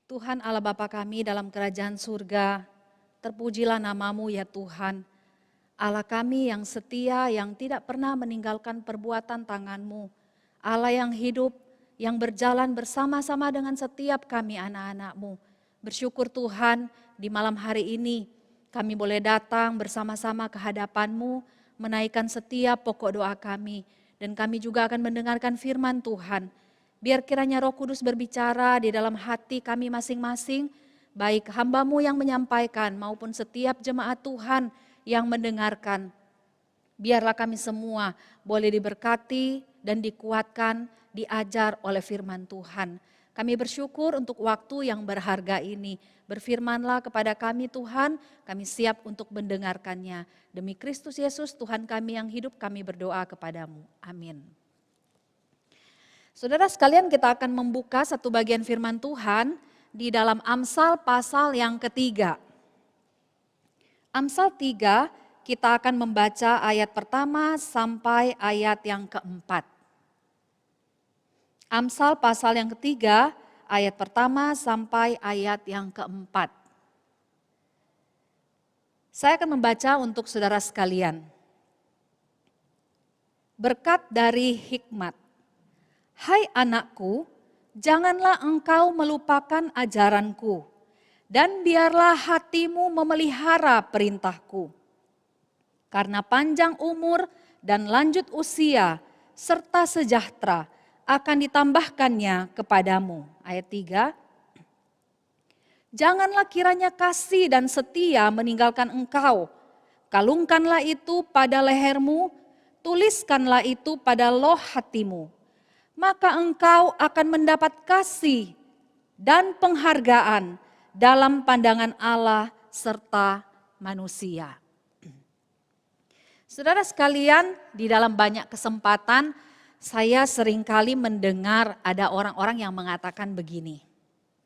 Tuhan Allah Bapa kami dalam kerajaan surga, terpujilah nama-Mu ya Tuhan. Allah kami yang setia, yang tidak pernah meninggalkan perbuatan tangan-Mu. Allah yang hidup, yang berjalan bersama-sama dengan setiap kami anak-anak-Mu. Bersyukur Tuhan di malam hari ini kami boleh datang bersama-sama ke hadapan-Mu, menaikkan setiap pokok doa kami. Dan kami juga akan mendengarkan firman Tuhan. Biar kiranya Roh Kudus berbicara di dalam hati kami masing-masing, baik hamba-Mu yang menyampaikan maupun setiap jemaat Tuhan yang mendengarkan. Biarlah kami semua boleh diberkati dan dikuatkan, diajar oleh firman Tuhan. Kami bersyukur untuk waktu yang berharga ini. Berfirmanlah kepada kami Tuhan, kami siap untuk mendengarkannya. Demi Kristus Yesus Tuhan kami yang hidup, kami berdoa kepadamu. Amin. Saudara sekalian, kita akan membuka satu bagian firman Tuhan di dalam Amsal pasal yang ketiga. Amsal 3, kita akan membaca ayat pertama sampai ayat yang keempat. Amsal pasal yang ketiga, ayat pertama sampai ayat yang keempat. Saya akan membaca untuk saudara sekalian. Berkat dari hikmat. Hai anakku, janganlah engkau melupakan ajaranku, dan biarlah hatimu memelihara perintahku. Karena panjang umur dan lanjut usia, serta sejahtera akan ditambahkannya kepadamu. Ayat 3. Janganlah kiranya kasih dan setia meninggalkan engkau. Kalungkanlah itu pada lehermu, tuliskanlah itu pada loh hatimu. Maka engkau akan mendapat kasih dan penghargaan dalam pandangan Allah serta manusia. Saudara sekalian, di dalam banyak kesempatan saya seringkali mendengar ada orang-orang yang mengatakan begini.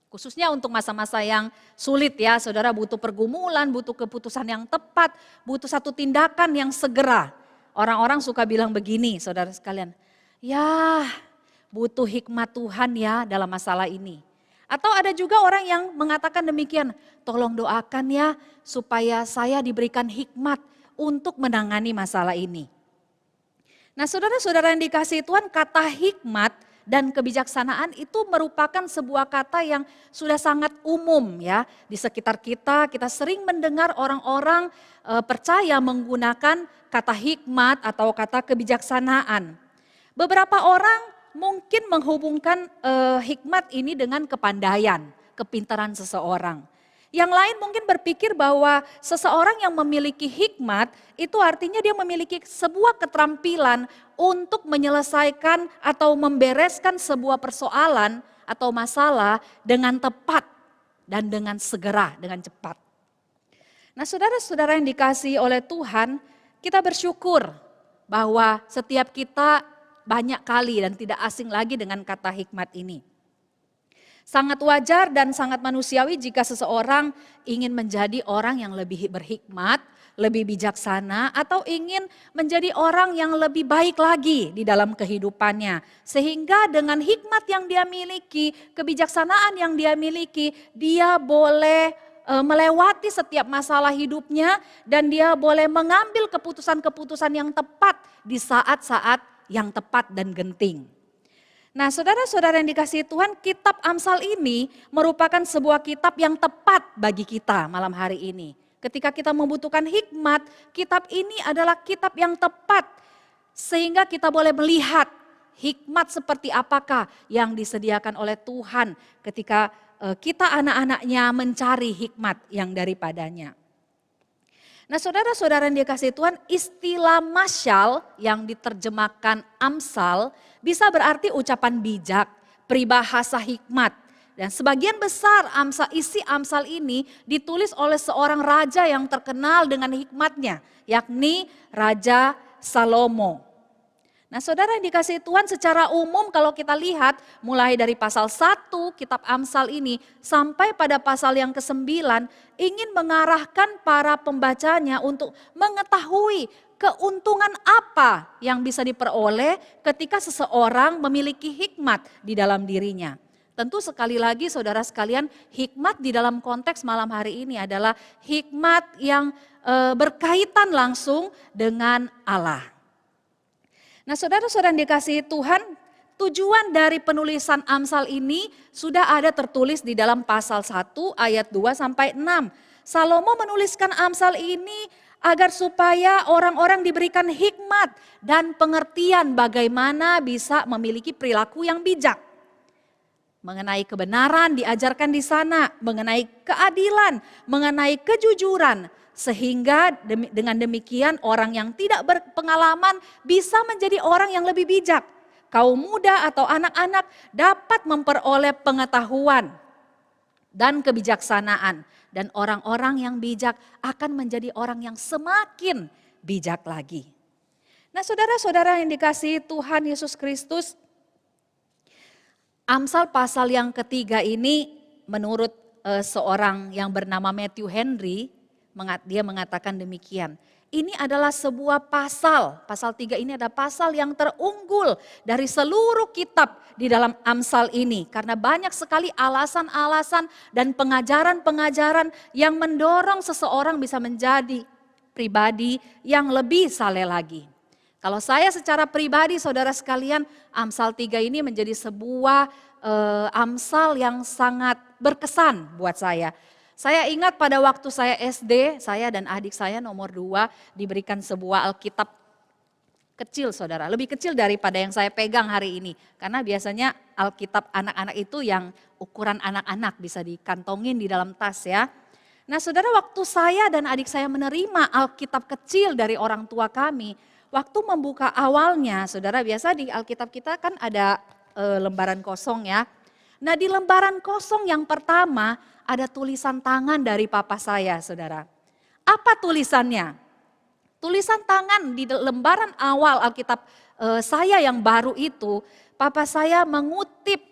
Khususnya untuk masa-masa yang sulit ya, saudara butuh pergumulan, butuh keputusan yang tepat, butuh satu tindakan yang segera. Orang-orang suka bilang begini, saudara sekalian. Ya, butuh hikmat Tuhan ya dalam masalah ini. Atau ada juga orang yang mengatakan demikian, tolong doakan ya supaya saya diberikan hikmat untuk menangani masalah ini. Nah saudara-saudara yang dikasihi Tuhan, kata hikmat dan kebijaksanaan itu merupakan sebuah kata yang sudah sangat umum ya. Di sekitar kita, kita sering mendengar orang-orang percaya menggunakan kata hikmat atau kata kebijaksanaan. Beberapa orang mungkin menghubungkan hikmat ini dengan kepandaian, kepintaran seseorang. Yang lain mungkin berpikir bahwa seseorang yang memiliki hikmat itu artinya dia memiliki sebuah keterampilan untuk menyelesaikan atau membereskan sebuah persoalan atau masalah dengan tepat dan dengan segera, dengan cepat. Nah saudara-saudara yang dikasihi oleh Tuhan, kita bersyukur bahwa setiap kita banyak kali dan tidak asing lagi dengan kata hikmat ini. Sangat wajar dan sangat manusiawi jika seseorang ingin menjadi orang yang lebih berhikmat, lebih bijaksana, atau ingin menjadi orang yang lebih baik lagi di dalam kehidupannya. Sehingga dengan hikmat yang dia miliki, kebijaksanaan yang dia miliki, dia boleh melewati setiap masalah hidupnya dan dia boleh mengambil keputusan-keputusan yang tepat di saat-saat yang tepat dan genting. Nah saudara-saudara yang dikasihi Tuhan, kitab Amsal ini merupakan sebuah kitab yang tepat bagi kita malam hari ini. Ketika kita membutuhkan hikmat, kitab ini adalah kitab yang tepat. Sehingga kita boleh melihat hikmat seperti apakah yang disediakan oleh Tuhan ketika kita anak-anaknya mencari hikmat yang daripadanya. Nah saudara-saudara yang dikasihi Tuhan, istilah masyal yang diterjemahkan Amsal bisa berarti ucapan bijak, peribahasa hikmat. Dan sebagian besar isi Amsal ini ditulis oleh seorang raja yang terkenal dengan hikmatnya, yakni Raja Salomo. Nah saudara yang dikasihi Tuhan, secara umum kalau kita lihat mulai dari pasal 1 kitab Amsal ini sampai pada pasal yang ke-9 ingin mengarahkan para pembacanya untuk mengetahui keuntungan apa yang bisa diperoleh ketika seseorang memiliki hikmat di dalam dirinya. Tentu sekali lagi saudara sekalian, hikmat di dalam konteks malam hari ini adalah hikmat yang berkaitan langsung dengan Allah. Nah saudara-saudara yang dikasihi Tuhan, tujuan dari penulisan Amsal ini sudah ada tertulis di dalam pasal 1 ayat 2 sampai 6. Salomo menuliskan Amsal ini agar supaya orang-orang diberikan hikmat dan pengertian bagaimana bisa memiliki perilaku yang bijak. Mengenai kebenaran diajarkan di sana, mengenai keadilan, mengenai kejujuran. Sehingga dengan demikian orang yang tidak berpengalaman bisa menjadi orang yang lebih bijak. Kaum muda atau anak-anak dapat memperoleh pengetahuan dan kebijaksanaan. Dan orang-orang yang bijak akan menjadi orang yang semakin bijak lagi. Nah saudara-saudara yang dikasihi Tuhan Yesus Kristus, Amsal pasal yang ketiga ini menurut seorang yang bernama Matthew Henry, dia mengatakan demikian. Ini adalah sebuah pasal 3 ini adalah pasal yang terunggul dari seluruh kitab di dalam Amsal ini. Karena banyak sekali alasan-alasan dan pengajaran-pengajaran yang mendorong seseorang bisa menjadi pribadi yang lebih saleh lagi. Kalau saya secara pribadi saudara sekalian, Amsal 3 ini menjadi sebuah Amsal yang sangat berkesan buat saya. Saya ingat pada waktu saya SD, saya dan adik saya nomor 2 diberikan sebuah Alkitab kecil saudara. Lebih kecil daripada yang saya pegang hari ini. Karena biasanya Alkitab anak-anak itu yang ukuran anak-anak bisa dikantongin di dalam tas ya. Nah saudara, waktu saya dan adik saya menerima Alkitab kecil dari orang tua kami, waktu membuka awalnya, saudara, biasa di Alkitab kita kan ada lembaran kosong ya. Nah di lembaran kosong yang pertama ada tulisan tangan dari papa saya, saudara. Apa tulisannya? Tulisan tangan di lembaran awal Alkitab saya yang baru itu, papa saya mengutip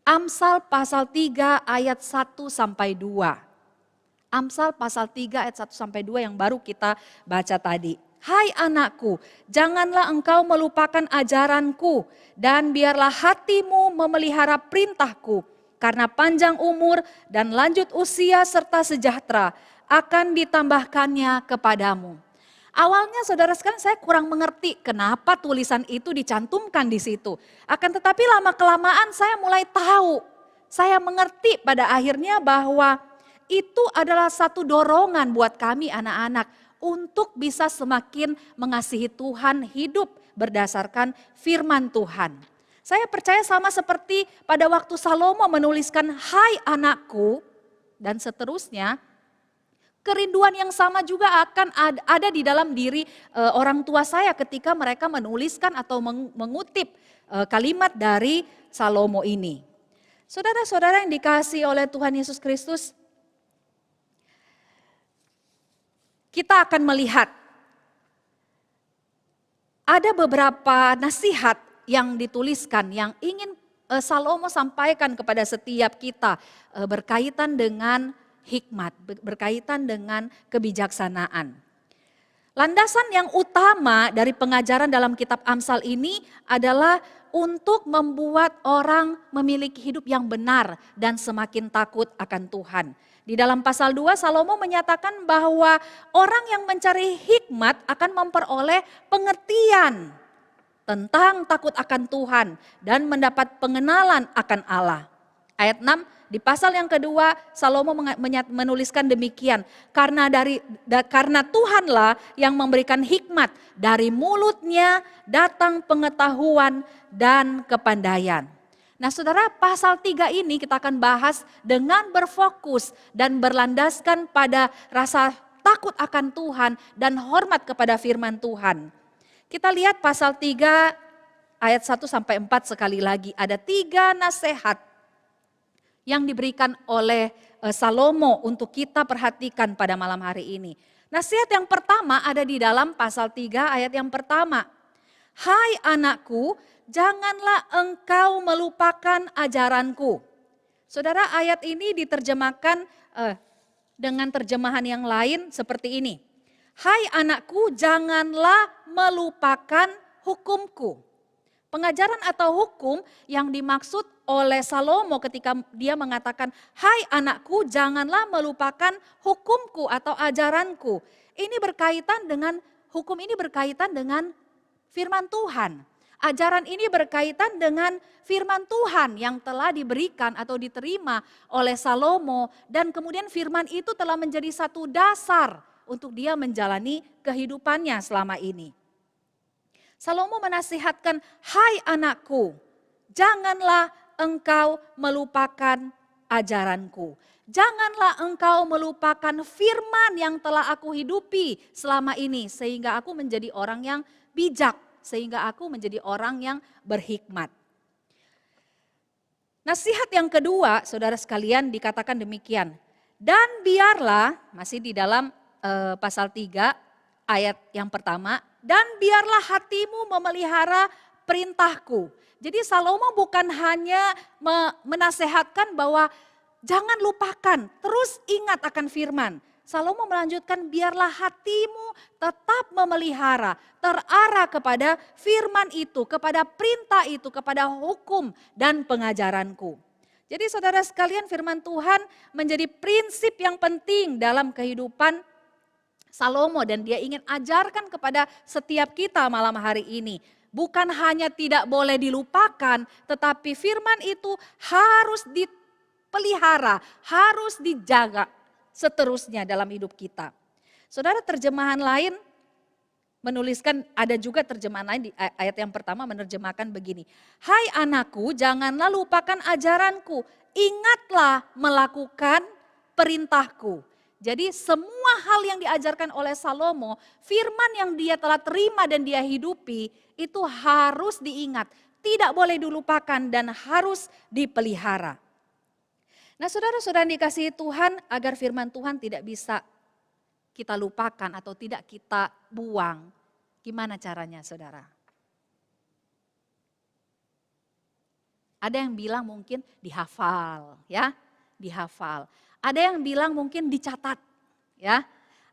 Amsal pasal 3 ayat 1 sampai 2. Amsal pasal 3 ayat 1 sampai 2 yang baru kita baca tadi. Hai anakku, janganlah engkau melupakan ajaranku dan biarlah hatimu memelihara perintahku. Karena panjang umur dan lanjut usia serta sejahtera akan ditambahkannya kepadamu. Awalnya saudara sekalian saya kurang mengerti kenapa tulisan itu dicantumkan di situ. Akan tetapi lama kelamaan saya mulai tahu. Saya mengerti pada akhirnya bahwa itu adalah satu dorongan buat kami anak-anak untuk bisa semakin mengasihi Tuhan, hidup berdasarkan firman Tuhan. Saya percaya sama seperti pada waktu Salomo menuliskan hai anakku dan seterusnya. Kerinduan yang sama juga akan ada di dalam diri orang tua saya ketika mereka menuliskan atau mengutip kalimat dari Salomo ini. Saudara-saudara yang dikasihi oleh Tuhan Yesus Kristus, kita akan melihat ada beberapa nasihat yang dituliskan yang ingin Salomo sampaikan kepada setiap kita berkaitan dengan hikmat, berkaitan dengan kebijaksanaan. Landasan yang utama dari pengajaran dalam kitab Amsal ini adalah untuk membuat orang memiliki hidup yang benar dan semakin takut akan Tuhan. Di dalam pasal 2 Salomo menyatakan bahwa orang yang mencari hikmat akan memperoleh pengertian tentang takut akan Tuhan dan mendapat pengenalan akan Allah. Ayat 6 di pasal yang kedua Salomo menuliskan demikian, karena Tuhanlah yang memberikan hikmat, dari mulutnya datang pengetahuan dan kepandaian. Nah saudara, pasal 3 ini kita akan bahas dengan berfokus dan berlandaskan pada rasa takut akan Tuhan dan hormat kepada firman Tuhan. Kita lihat pasal 3 ayat 1 sampai 4 sekali lagi. Ada 3 nasihat yang diberikan oleh Salomo untuk kita perhatikan pada malam hari ini. Nasihat yang pertama ada di dalam pasal 3 ayat yang pertama. Hai anakku, janganlah engkau melupakan ajaranku. Saudara, ayat ini diterjemahkan dengan terjemahan yang lain seperti ini. Hai anakku, janganlah melupakan hukumku. Pengajaran atau hukum yang dimaksud oleh Salomo ketika dia mengatakan, "Hai anakku, janganlah melupakan hukumku atau ajaranku." Ini berkaitan dengan hukum ini berkaitan dengan firman Tuhan. Ajaran ini berkaitan dengan firman Tuhan yang telah diberikan atau diterima oleh Salomo dan kemudian firman itu telah menjadi satu dasar untuk dia menjalani kehidupannya selama ini. Salomo menasihatkan, "Hai anakku, janganlah engkau melupakan ajaranku. Janganlah engkau melupakan firman yang telah aku hidupi selama ini sehingga aku menjadi orang yang bijak, sehingga aku menjadi orang yang berhikmat." Nasihat yang kedua, saudara sekalian, dikatakan demikian. Dan biarlah, masih di dalam pasal 3 ayat yang pertama, dan biarlah hatimu memelihara perintahku. Jadi Salomo bukan hanya menasehatkan bahwa jangan lupakan, terus ingat akan firman. Salomo melanjutkan, biarlah hatimu tetap memelihara, terarah kepada firman itu, kepada perintah itu, kepada hukum dan pengajaranku. Jadi saudara sekalian, firman Tuhan menjadi prinsip yang penting dalam kehidupan Salomo dan dia ingin ajarkan kepada setiap kita malam hari ini. Bukan hanya tidak boleh dilupakan, tetapi firman itu harus dipelihara, harus dijaga seterusnya dalam hidup kita. Saudara, terjemahan lain menuliskan, ada juga terjemahan lain di ayat yang pertama menerjemahkan begini. Hai anakku, janganlah lupakan ajaranku, ingatlah melakukan perintahku. Jadi semua hal yang diajarkan oleh Salomo, firman yang dia telah terima dan dia hidupi, itu harus diingat, tidak boleh dilupakan dan harus dipelihara. Nah saudara-saudara dikasihi Tuhan, agar firman Tuhan tidak bisa kita lupakan atau tidak kita buang. Gimana caranya saudara? Ada yang bilang mungkin dihafal, ya, dihafal. Ada yang bilang mungkin dicatat, ya.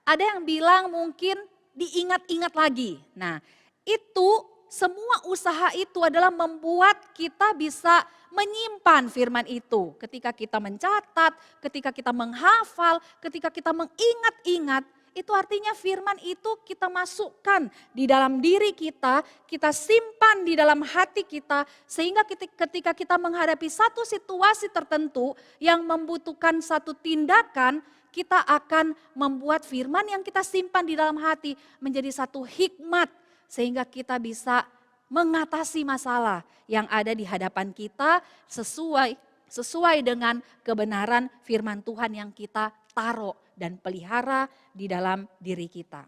Ada yang bilang mungkin diingat-ingat lagi. Nah, itu semua usaha itu adalah membuat kita bisa menyimpan firman itu. Ketika kita mencatat, ketika kita menghafal, ketika kita mengingat-ingat, itu artinya firman itu kita masukkan di dalam diri kita simpan di dalam hati kita, sehingga ketika kita menghadapi satu situasi tertentu yang membutuhkan satu tindakan, kita akan membuat firman yang kita simpan di dalam hati menjadi satu hikmat, sehingga kita bisa mengatasi masalah yang ada di hadapan kita sesuai dengan kebenaran firman Tuhan yang kita taruh dan pelihara di dalam diri kita.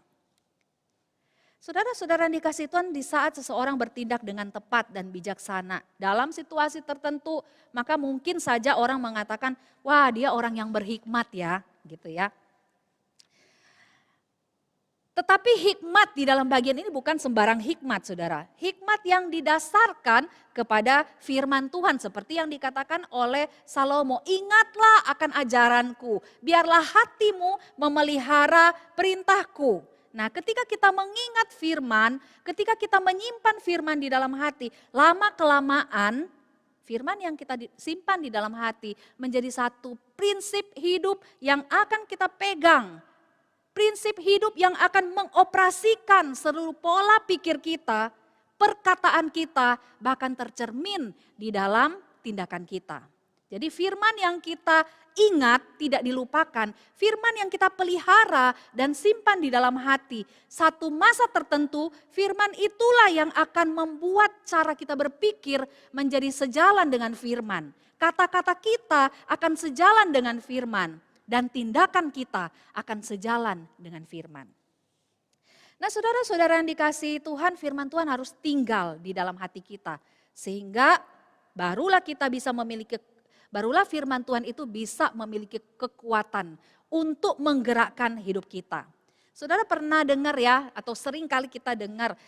Saudara-saudara dikasih Tuhan, di saat seseorang bertindak dengan tepat dan bijaksana dalam situasi tertentu, maka mungkin saja orang mengatakan, wah dia orang yang berhikmat ya, gitu ya. Tetapi hikmat di dalam bagian ini bukan sembarang hikmat saudara. Hikmat yang didasarkan kepada firman Tuhan seperti yang dikatakan oleh Salomo. Ingatlah akan ajaranku, biarlah hatimu memelihara perintahku. Nah ketika kita mengingat firman, ketika kita menyimpan firman di dalam hati, lama kelamaan firman yang kita simpan di dalam hati menjadi satu prinsip hidup yang akan kita pegang. Prinsip hidup yang akan mengoperasikan seluruh pola pikir kita, perkataan kita, bahkan tercermin di dalam tindakan kita. Jadi firman yang kita ingat tidak dilupakan, firman yang kita pelihara dan simpan di dalam hati. Satu masa tertentu firman itulah yang akan membuat cara kita berpikir menjadi sejalan dengan firman. Kata-kata kita akan sejalan dengan firman. Dan tindakan kita akan sejalan dengan firman. Nah saudara-saudara yang dikasihi Tuhan, firman Tuhan harus tinggal di dalam hati kita. Sehingga barulah firman Tuhan itu bisa memiliki kekuatan untuk menggerakkan hidup kita. Saudara pernah dengar ya, atau sering kali kita dengar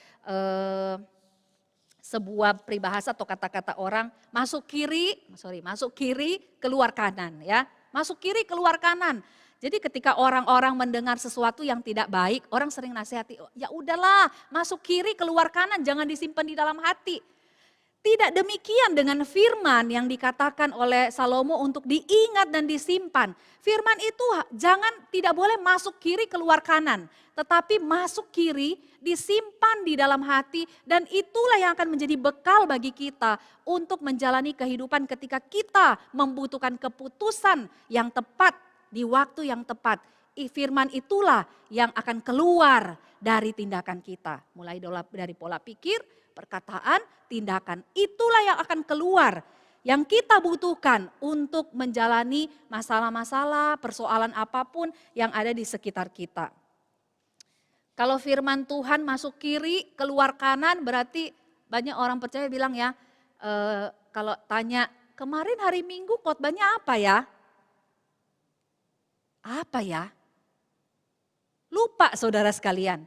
sebuah peribahasa atau kata-kata orang, masuk kiri, keluar kanan ya. Masuk kiri, keluar kanan. Jadi ketika orang-orang mendengar sesuatu yang tidak baik, orang sering nasihati, ya udahlah masuk kiri, keluar kanan, jangan disimpan di dalam hati. Tidak demikian dengan firman yang dikatakan oleh Salomo untuk diingat dan disimpan. Firman itu tidak boleh masuk kiri keluar kanan. Tetapi masuk kiri disimpan di dalam hati dan itulah yang akan menjadi bekal bagi kita untuk menjalani kehidupan ketika kita membutuhkan keputusan yang tepat di waktu yang tepat. Firman itulah yang akan keluar dari tindakan kita. Mulai dari pola pikir, perkataan, tindakan. Itulah yang akan keluar yang kita butuhkan untuk menjalani masalah-masalah, persoalan apapun yang ada di sekitar kita. Kalau firman Tuhan masuk kiri, keluar kanan, berarti banyak orang percaya bilang ya, kalau tanya kemarin hari Minggu khotbahnya apa ya? Apa ya? Lupa saudara sekalian.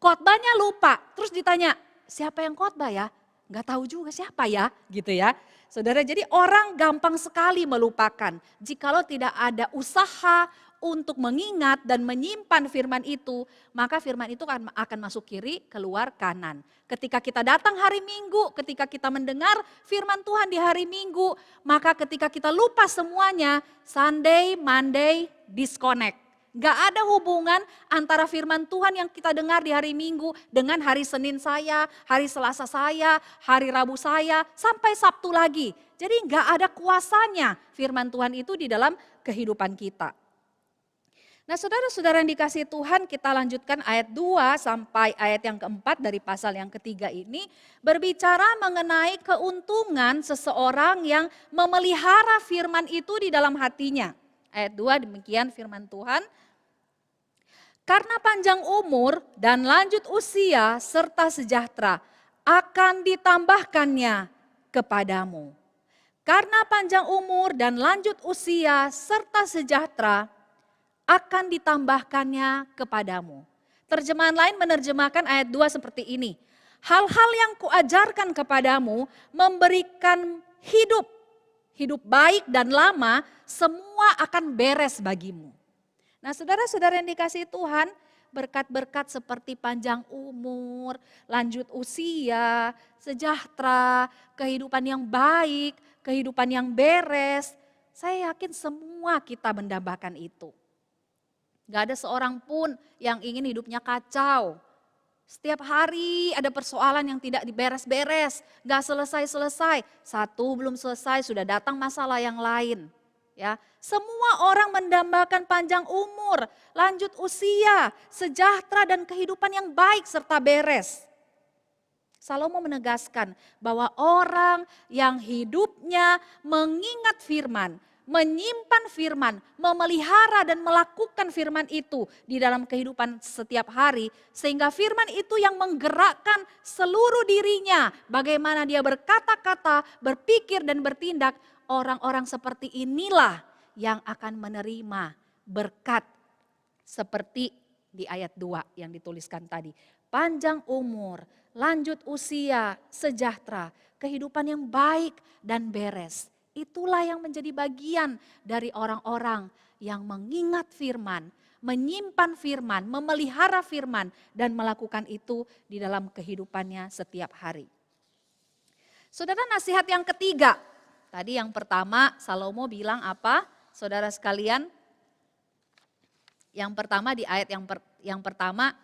Khotbahnya lupa, terus ditanya, siapa yang khotbah ya? Enggak tahu juga siapa ya, gitu ya. Saudara, jadi orang gampang sekali melupakan. Jikalau tidak ada usaha untuk mengingat dan menyimpan firman itu, maka firman itu akan masuk kiri, keluar kanan. Ketika kita datang hari Minggu, ketika kita mendengar firman Tuhan di hari Minggu, maka ketika kita lupa semuanya, Sunday, Monday, disconnect. Gak ada hubungan antara firman Tuhan yang kita dengar di hari Minggu dengan hari Senin saya, hari Selasa saya, hari Rabu saya, sampai Sabtu lagi. Jadi gak ada kuasanya firman Tuhan itu di dalam kehidupan kita. Nah saudara-saudara yang dikasihi Tuhan, kita lanjutkan ayat 2 sampai ayat yang keempat dari pasal yang ketiga ini. Berbicara mengenai keuntungan seseorang yang memelihara firman itu di dalam hatinya. Ayat 2 demikian firman Tuhan. Karena panjang umur dan lanjut usia serta sejahtera akan ditambahkannya kepadamu. Karena panjang umur dan lanjut usia serta sejahtera akan ditambahkannya kepadamu. Terjemahan lain menerjemahkan ayat 2 seperti ini. Hal-hal yang kuajarkan kepadamu memberikan hidup baik dan lama, semua akan beres bagimu. Nah saudara-saudara yang dikasihi Tuhan, berkat-berkat seperti panjang umur, lanjut usia, sejahtera, kehidupan yang baik, kehidupan yang beres, saya yakin semua kita mendambakan itu. Gak ada seorang pun yang ingin hidupnya kacau. Setiap hari ada persoalan yang tidak diberes-beres, gak selesai-selesai. Satu belum selesai, sudah datang masalah yang lain. Ya, semua orang mendambakan panjang umur, lanjut usia, sejahtera dan kehidupan yang baik serta beres. Salomo menegaskan bahwa orang yang hidupnya mengingat firman, menyimpan firman, memelihara dan melakukan firman itu di dalam kehidupan setiap hari. Sehingga firman itu yang menggerakkan seluruh dirinya. Bagaimana dia berkata-kata, berpikir dan bertindak. Orang-orang seperti inilah yang akan menerima berkat seperti di ayat 2 yang dituliskan tadi. Panjang umur, lanjut usia, sejahtera, kehidupan yang baik dan beres. Itulah yang menjadi bagian dari orang-orang yang mengingat firman, menyimpan firman, memelihara firman dan melakukan itu di dalam kehidupannya setiap hari. Saudara, nasihat yang ketiga. Tadi yang pertama Salomo bilang apa? Saudara sekalian, yang pertama di ayat yang pertama,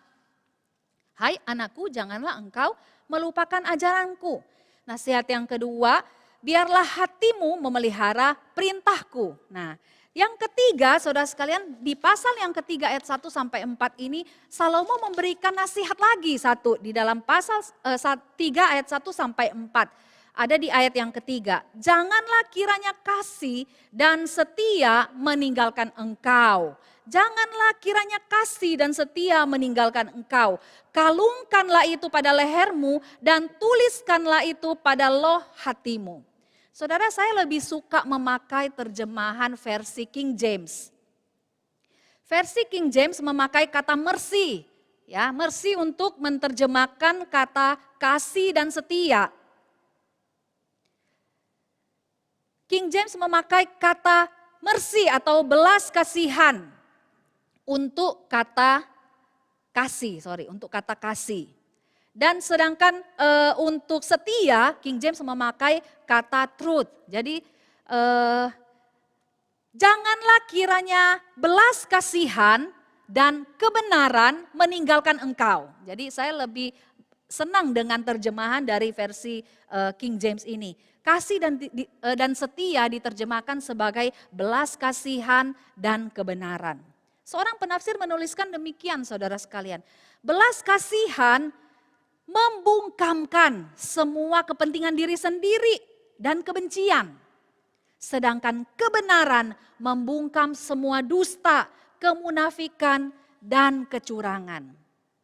hai anakku janganlah engkau melupakan ajaranku. Nasihat yang kedua, biarlah hatimu memelihara perintahku. Nah yang ketiga saudara sekalian, di pasal yang ketiga ayat 1 sampai 4 ini Salomo memberikan nasihat lagi satu di dalam pasal 3 ayat 1 sampai 4. Ada di ayat yang ketiga, janganlah kiranya kasih dan setia meninggalkan engkau. Janganlah kiranya kasih dan setia meninggalkan engkau. Kalungkanlah itu pada lehermu dan tuliskanlah itu pada loh hatimu. Saudara, saya lebih suka memakai terjemahan versi King James. Versi King James memakai kata mercy. Ya, mercy untuk menerjemahkan kata kasih dan setia. King James memakai kata mercy atau belas kasihan untuk kata kasih, untuk kata kasih. Dan sedangkan untuk setia, King James memakai kata truth. Jadi janganlah kiranya belas kasihan dan kebenaran meninggalkan engkau. Jadi saya lebih senang dengan terjemahan dari versi King James ini. Kasih dan setia diterjemahkan sebagai belas kasihan dan kebenaran. Seorang penafsir menuliskan demikian saudara sekalian. Belas kasihan membungkamkan semua kepentingan diri sendiri dan kebencian. Sedangkan kebenaran membungkam semua dusta, kemunafikan, dan kecurangan.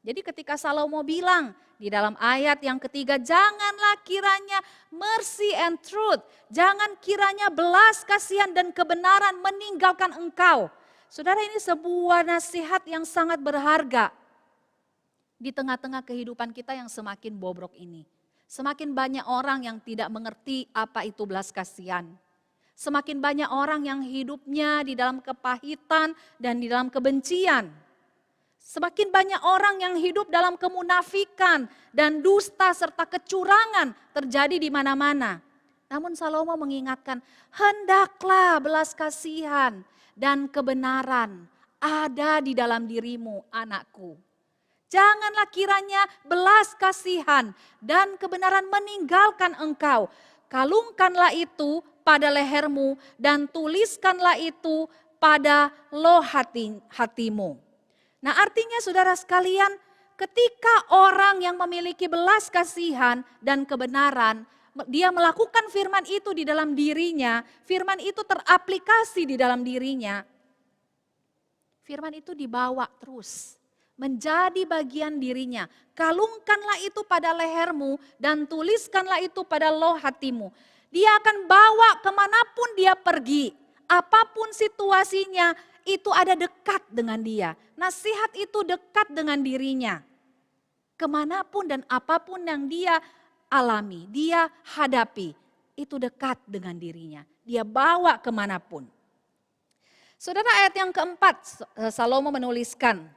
Jadi ketika Salomo bilang di dalam ayat yang ketiga, janganlah kiranya mercy and truth, jangan kiranya belas kasihan dan kebenaran meninggalkan engkau. Saudara, ini sebuah nasihat yang sangat berharga di tengah-tengah kehidupan kita yang semakin bobrok ini. Semakin banyak orang yang tidak mengerti apa itu belas kasihan. Semakin banyak orang yang hidupnya di dalam kepahitan dan di dalam kebencian. Semakin banyak orang yang hidup dalam kemunafikan dan dusta serta kecurangan terjadi di mana-mana. Namun Salomo mengingatkan, hendaklah belas kasihan dan kebenaran ada di dalam dirimu, anakku. Janganlah kiranya belas kasihan dan kebenaran meninggalkan engkau. Kalungkanlah itu pada lehermu dan tuliskanlah itu pada loh hatimu. Nah, artinya saudara sekalian, ketika orang yang memiliki belas kasihan dan kebenaran, dia melakukan firman itu di dalam dirinya, firman itu teraplikasi di dalam dirinya. Firman itu dibawa terus, menjadi bagian dirinya. Kalungkanlah itu pada lehermu dan tuliskanlah itu pada loh hatimu. Dia akan bawa kemanapun dia pergi, apapun situasinya, itu ada dekat dengan dia. Nasihat itu dekat dengan dirinya. Kemanapun dan apapun yang dia alami, dia hadapi, itu dekat dengan dirinya. Dia bawa kemanapun. Saudara, ayat yang keempat, Salomo menuliskan,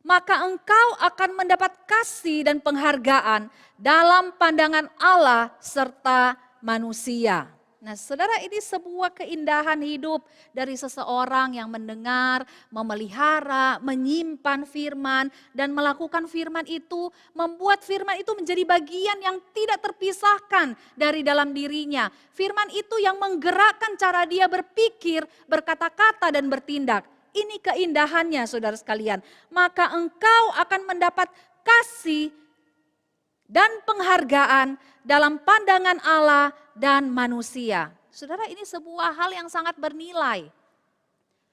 maka engkau akan mendapat kasih dan penghargaan dalam pandangan Allah serta manusia. Nah, saudara, ini sebuah keindahan hidup dari seseorang yang mendengar, memelihara, menyimpan firman, dan melakukan firman itu, membuat firman itu menjadi bagian yang tidak terpisahkan dari dalam dirinya. Firman itu yang menggerakkan cara dia berpikir, berkata-kata, dan bertindak. Ini keindahannya, saudara sekalian. Maka engkau akan mendapat kasih dan penghargaan dalam pandangan Allah dan manusia. Saudara, ini sebuah hal yang sangat bernilai.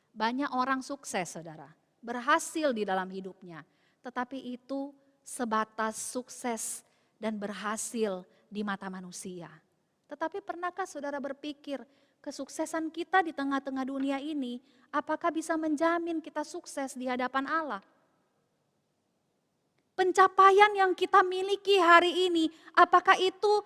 Banyak orang sukses, saudara, berhasil di dalam hidupnya. Tetapi itu sebatas sukses dan berhasil di mata manusia. Tetapi pernahkah saudara berpikir, kesuksesan kita di tengah-tengah dunia ini, apakah bisa menjamin kita sukses di hadapan Allah? Pencapaian yang kita miliki hari ini, apakah itu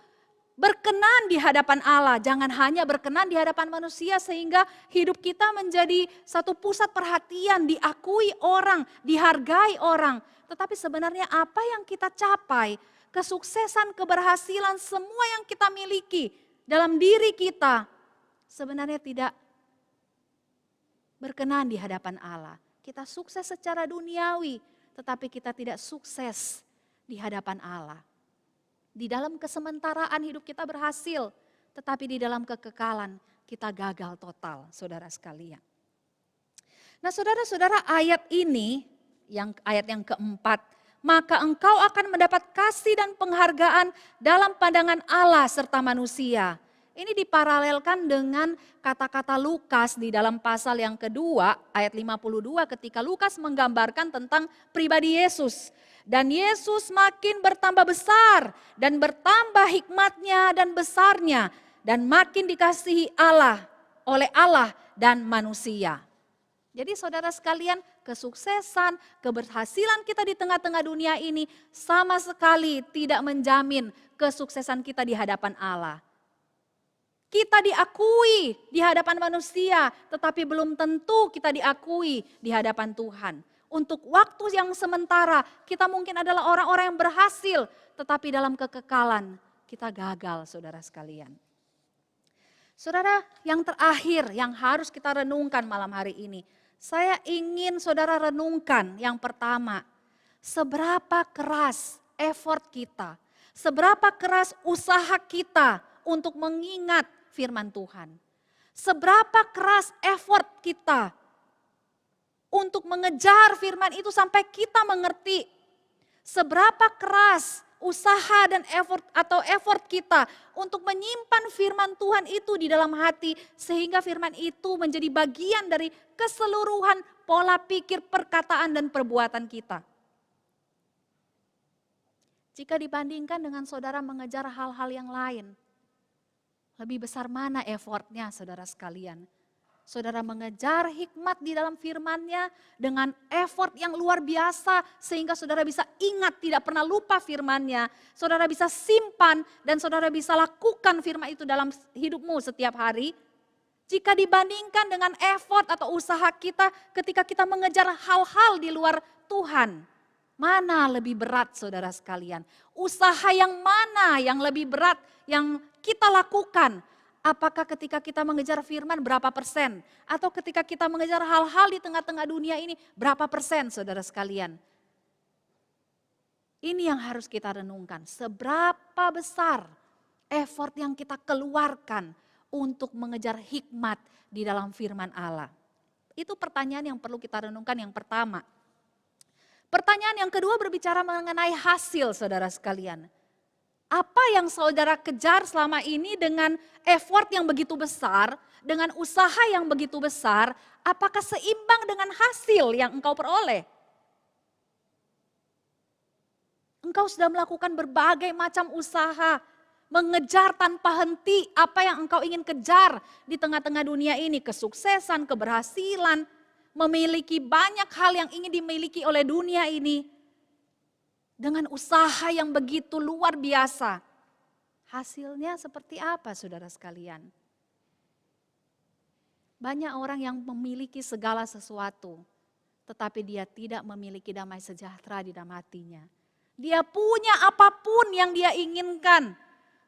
berkenan di hadapan Allah? Jangan hanya berkenan di hadapan manusia sehingga hidup kita menjadi satu pusat perhatian, diakui orang, dihargai orang. Tetapi sebenarnya apa yang kita capai, kesuksesan, keberhasilan, semua yang kita miliki dalam diri kita, sebenarnya tidak berkenan di hadapan Allah. Kita sukses secara duniawi, tetapi kita tidak sukses di hadapan Allah. Di dalam kesementaraan hidup kita berhasil, tetapi di dalam kekekalan kita gagal total, saudara sekalian. Nah, saudara-saudara, ayat ini, ayat yang keempat, maka engkau akan mendapat kasih dan penghargaan dalam pandangan Allah serta manusia. Ini diparalelkan dengan kata-kata Lukas di dalam pasal yang kedua, ayat 52, ketika Lukas menggambarkan tentang pribadi Yesus. Dan Yesus makin bertambah besar dan bertambah hikmatnya dan besarnya. Dan makin dikasihi Allah oleh Allah dan manusia. Jadi saudara sekalian, kesuksesan, keberhasilan kita di tengah-tengah dunia ini sama sekali tidak menjamin kesuksesan kita di hadapan Allah. Kita diakui di hadapan manusia, tetapi belum tentu kita diakui di hadapan Tuhan. Untuk waktu yang sementara, kita mungkin adalah orang-orang yang berhasil, tetapi dalam kekekalan kita gagal, saudara sekalian. Saudara, yang terakhir yang harus kita renungkan malam hari ini. Saya ingin saudara renungkan yang pertama, seberapa keras effort kita, seberapa keras usaha kita untuk mengingat firman Tuhan. Seberapa keras effort kita untuk mengejar firman itu sampai kita mengerti. Seberapa keras usaha dan effort kita untuk menyimpan firman Tuhan itu di dalam hati sehingga firman itu menjadi bagian dari keseluruhan pola pikir, perkataan dan perbuatan kita. Jika dibandingkan dengan saudara mengejar hal-hal yang lain, lebih besar mana effortnya saudara sekalian? Saudara mengejar hikmat di dalam firman-Nya dengan effort yang luar biasa sehingga saudara bisa ingat, tidak pernah lupa firman-Nya. Saudara bisa simpan dan saudara bisa lakukan firman itu dalam hidupmu setiap hari. Jika dibandingkan dengan effort atau usaha kita ketika kita mengejar hal-hal di luar Tuhan. Mana lebih berat saudara sekalian? Usaha yang mana yang lebih berat yang kita lakukan? Apakah ketika kita mengejar firman berapa persen? Atau ketika kita mengejar hal-hal di tengah-tengah dunia ini berapa persen saudara sekalian? Ini yang harus kita renungkan. Seberapa besar effort yang kita keluarkan untuk mengejar hikmat di dalam firman Allah. Itu pertanyaan yang perlu kita renungkan yang pertama. Pertanyaan yang kedua berbicara mengenai hasil saudara sekalian. Apa yang saudara kejar selama ini dengan effort yang begitu besar, dengan usaha yang begitu besar, apakah seimbang dengan hasil yang engkau peroleh? Engkau sudah melakukan berbagai macam usaha, mengejar tanpa henti apa yang engkau ingin kejar di tengah-tengah dunia ini, kesuksesan, keberhasilan, memiliki banyak hal yang ingin dimiliki oleh dunia ini. Dengan usaha yang begitu luar biasa. Hasilnya seperti apa saudara sekalian? Banyak orang yang memiliki segala sesuatu. Tetapi dia tidak memiliki damai sejahtera di dalam hatinya. Dia punya apapun yang dia inginkan.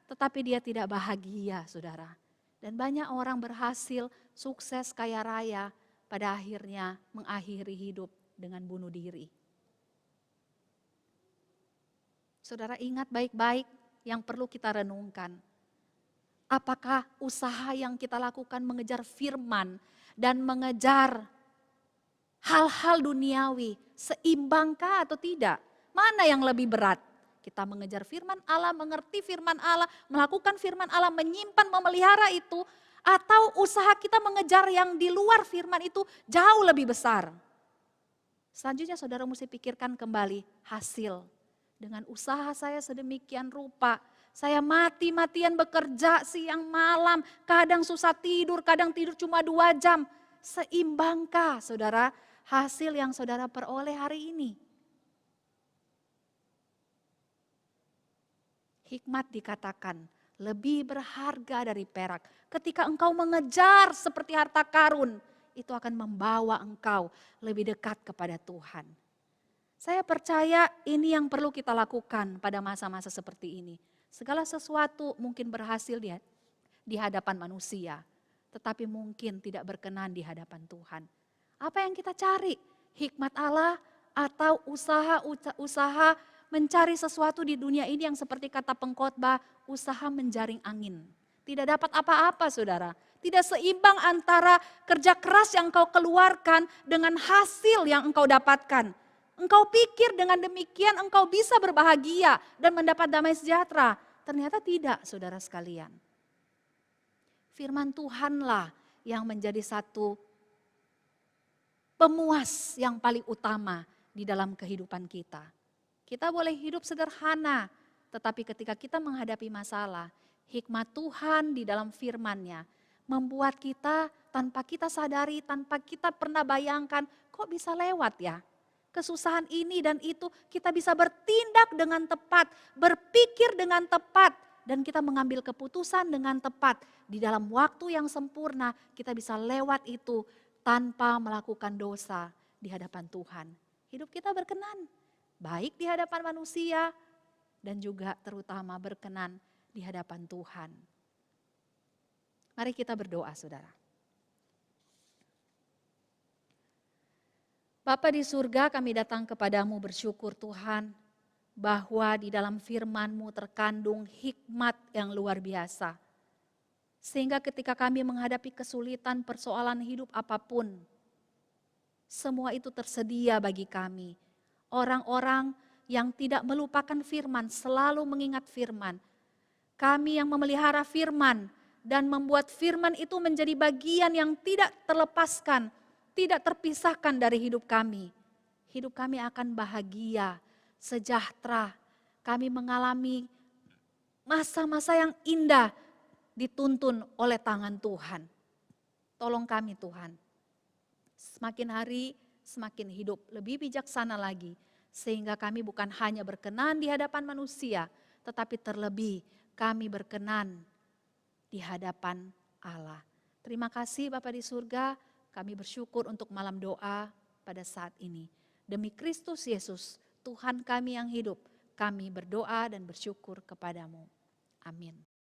Tetapi dia tidak bahagia saudara. Dan banyak orang berhasil, sukses, kaya raya. Pada akhirnya mengakhiri hidup dengan bunuh diri. Saudara ingat baik-baik yang perlu kita renungkan. Apakah usaha yang kita lakukan mengejar firman dan mengejar hal-hal duniawi seimbangkah atau tidak? Mana yang lebih berat? Kita mengejar firman Allah, mengerti firman Allah, melakukan firman Allah, menyimpan, memelihara itu. Atau usaha kita mengejar yang di luar firman itu jauh lebih besar. Selanjutnya saudara mesti pikirkan kembali hasil. Dengan usaha saya sedemikian rupa, saya mati-matian bekerja siang malam, kadang susah tidur, kadang tidur cuma 2 jam. Seimbangkah saudara hasil yang saudara peroleh hari ini? Hikmat dikatakan lebih berharga dari perak. Ketika engkau mengejar seperti harta karun, itu akan membawa engkau lebih dekat kepada Tuhan. Saya percaya ini yang perlu kita lakukan pada masa-masa seperti ini. Segala sesuatu mungkin berhasil di hadapan manusia, tetapi mungkin tidak berkenan di hadapan Tuhan. Apa yang kita cari? Hikmat Allah atau usaha mencari sesuatu di dunia ini yang seperti kata pengkhotbah, usaha menjaring angin. Tidak dapat apa-apa saudara. Tidak seimbang antara kerja keras yang engkau keluarkan dengan hasil yang engkau dapatkan. Engkau pikir dengan demikian engkau bisa berbahagia dan mendapat damai sejahtera. Ternyata tidak saudara sekalian. Firman Tuhanlah yang menjadi satu pemuas yang paling utama di dalam kehidupan kita. Kita boleh hidup sederhana, tetapi ketika kita menghadapi masalah, hikmat Tuhan di dalam firman-Nya membuat kita tanpa kita sadari, tanpa kita pernah bayangkan, kok bisa lewat ya? Kesusahan ini dan itu kita bisa bertindak dengan tepat, berpikir dengan tepat, dan kita mengambil keputusan dengan tepat. Di dalam waktu yang sempurna kita bisa lewat itu tanpa melakukan dosa di hadapan Tuhan. Hidup kita berkenan, baik di hadapan manusia dan juga terutama berkenan di hadapan Tuhan. Mari kita berdoa, saudara. Bapa di surga, kami datang kepadamu bersyukur Tuhan, bahwa di dalam firman-Mu terkandung hikmat yang luar biasa. Sehingga ketika kami menghadapi kesulitan persoalan hidup apapun, semua itu tersedia bagi kami. Orang-orang yang tidak melupakan firman, selalu mengingat firman. Kami yang memelihara firman dan membuat firman itu menjadi bagian yang tidak terlepaskan, tidak terpisahkan dari hidup kami. Hidup kami akan bahagia, sejahtera. Kami mengalami masa-masa yang indah dituntun oleh tangan Tuhan. Tolong kami Tuhan. Semakin hari semakin hidup lebih bijaksana lagi. Sehingga kami bukan hanya berkenan di hadapan manusia, tetapi terlebih kami berkenan di hadapan Allah. Terima kasih Bapa di surga. Kami bersyukur untuk malam doa pada saat ini. Demi Kristus Yesus, Tuhan kami yang hidup, kami berdoa dan bersyukur kepadamu. Amin.